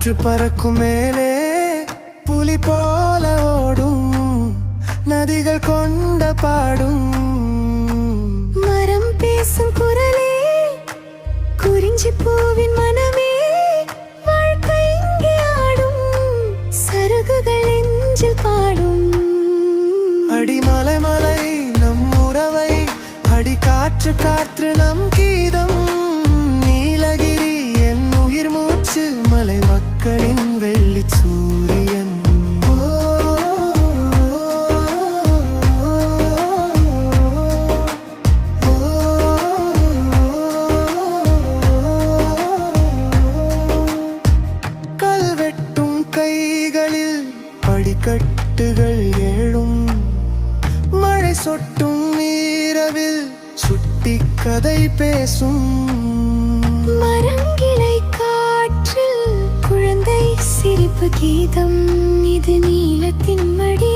காற்று பறக்கும் மேலே புலி போல ஓடும் நதிகள் கொண்ட பாடும் மரம் பேசும் குரலே குறிஞ்சி பூவின் மனமே வாழ்க்கை இங்கே ஆடும் சருகுகள் நெஞ்சில் பாடும் அடிமலை மலை நம் உறவை அடி காற்று காற்று நம் கீதம் நீலகிரி என் உயிர் மூச்சு மலை மக்களின் வெள்ளி சூரியன் கல்வெட்டும் கைகளில் படிக்கட்டுகள் ஏழும் மழை சொட்டும் இரவில் சுட்டி கதை பேசும் மரங்கிளை காற்றில் குழந்தை சிரிப்பு கீதம் இது நீலத்தின் மடி